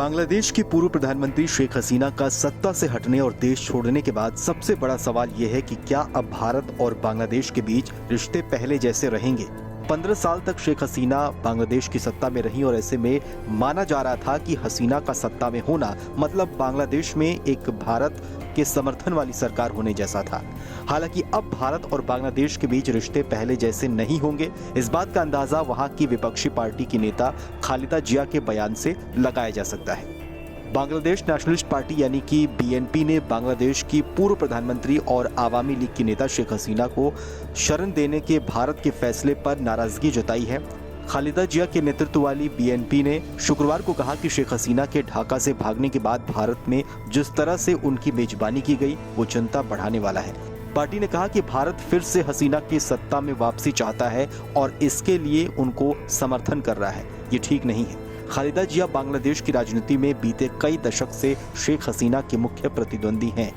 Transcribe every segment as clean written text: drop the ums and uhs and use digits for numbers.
बांग्लादेश की पूर्व प्रधानमंत्री शेख हसीना का सत्ता से हटने और देश छोड़ने के बाद सबसे बड़ा सवाल यह है कि क्या अब भारत और बांग्लादेश के बीच रिश्ते पहले जैसे रहेंगे। 15 साल तक शेख हसीना बांग्लादेश की सत्ता में रही और ऐसे में माना जा रहा था कि हसीना का सत्ता में होना मतलब बांग्लादेश में एक भारत के समर्थन वाली सरकार होने जैसा था। हालांकि अब भारत और बांग्लादेश के बीच रिश्ते पहले जैसे नहीं होंगे, इस बात का अंदाजा वहां की विपक्षी पार्टी की नेता खालिदा जिया के बयान से लगाया जा सकता है। बांग्लादेश नेशनलिस्ट पार्टी यानी कि बीएनपी ने बांग्लादेश की पूर्व प्रधानमंत्री और आवामी लीग की नेता शेख हसीना को शरण देने के भारत के फैसले पर नाराजगी जताई है। खालिदा जिया के नेतृत्व वाली बीएनपी ने शुक्रवार को कहा कि शेख हसीना के ढाका से भागने के बाद भारत में जिस तरह से उनकी मेजबानी की गई वो चिंता बढ़ाने वाला है। पार्टी ने कहा कि भारत फिर से हसीना की सत्ता में वापसी चाहता है और इसके लिए उनको समर्थन कर रहा है। ये ठीक नहीं है। खालिदा जिया बांग्लादेश की राजनीति में बीते कई दशक से शेख हसीना के मुख्य प्रतिद्वंदी हैं।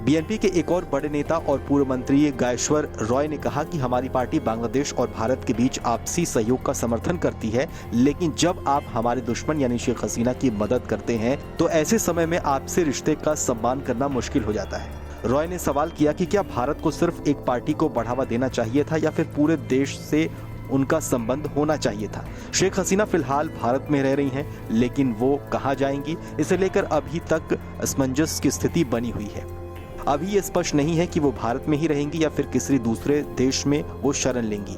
बीएनपी के एक और बड़े नेता और पूर्व मंत्री गायश्वर रॉय ने कहा कि हमारी पार्टी बांग्लादेश और भारत के बीच आपसी सहयोग का समर्थन करती है, लेकिन जब आप हमारे दुश्मन यानी शेख हसीना की मदद करते हैं तो ऐसे समय में आपसे रिश्ते का सम्मान करना मुश्किल हो जाता है। रॉय ने सवाल किया कि क्या भारत को सिर्फ एक पार्टी को बढ़ावा देना चाहिए था या फिर पूरे देश से उनका संबंध होना चाहिए था। शेख हसीना फिलहाल भारत में रह रही हैं, लेकिन वो कहां जाएंगी इसे लेकर अभी तक असमंजस की स्थिति बनी हुई है। अभी ये स्पष्ट नहीं है कि वो भारत में ही रहेंगी या फिर किसी दूसरे देश में वो शरण लेंगी।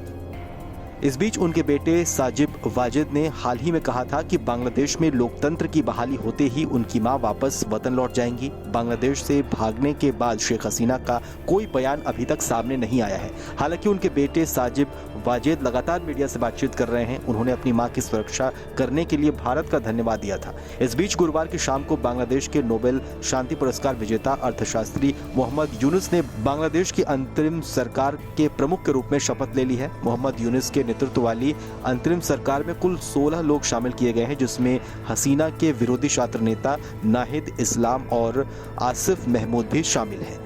इस बीच उनके बेटे साजिब वाजिद ने हाल ही में कहा था कि बांग्लादेश में लोकतंत्र की बहाली होते ही उनकी मां वापस वतन लौट जाएंगी। बांग्लादेश से भागने के बाद शेख हसीना का कोई बयान अभी तक सामने नहीं आया है। हालांकि उनके बेटे साजिब वाजिद लगातार मीडिया से बातचीत कर रहे हैं। उन्होंने अपनी मां की सुरक्षा करने के लिए भारत का धन्यवाद दिया था। इस बीच गुरुवार की शाम को बांग्लादेश के नोबेल शांति पुरस्कार विजेता अर्थशास्त्री मोहम्मद यूनुस ने बांग्लादेश की अंतरिम सरकार के प्रमुख के रूप में शपथ ले ली है। मोहम्मद यूनुस के नेतृत्व वाली अंतरिम सरकार में कुल 16 लोग शामिल किए गए हैं, जिसमें हसीना के विरोधी छात्र नेता नाहिद इस्लाम और आसिफ महमूद भी शामिल हैं।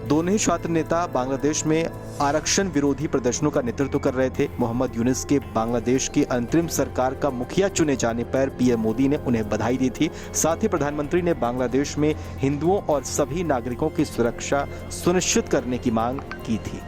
दोनों ही छात्र नेता बांग्लादेश में आरक्षण विरोधी प्रदर्शनों का नेतृत्व कर रहे थे। मोहम्मद यूनुस के बांग्लादेश की अंतरिम सरकार का मुखिया चुने जाने पर पीएम मोदी ने उन्हें बधाई दी थी। साथ ही प्रधानमंत्री ने बांग्लादेश में हिंदुओं और सभी नागरिकों की सुरक्षा सुनिश्चित करने की मांग की थी।